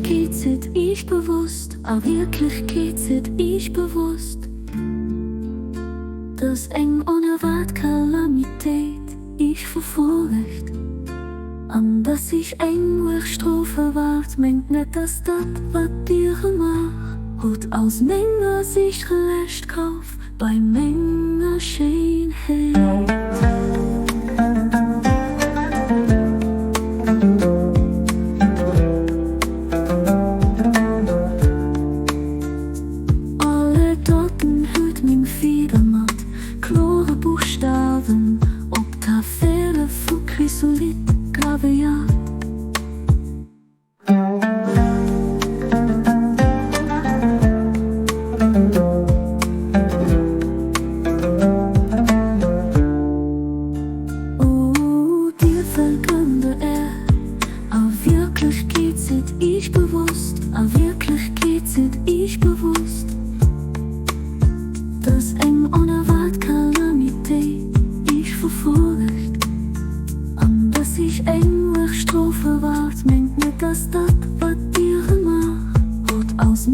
Wirklichkeit ist bewusst, a Wirklichkeit ist bewusst, dass eng ohne Wart Kalamität ist verfolgt. An das ich eng durch Strophe wart, meint net dass dat, wat dir mach. Hut aus Menge sich gelöscht kauf, bei Menge Schönheit. Alle Doten hüt min Fiedermatt, klare Buchstaben, ob Tafele von Chrysolit graviert. Ich bewusst, a Wirklichkeit ich bewusst, dass eng ohne Wart Kalamität ich verfolgt. An dass ich eng durch Strophe wart, meint net dass dat, wat dir mach. Hut aus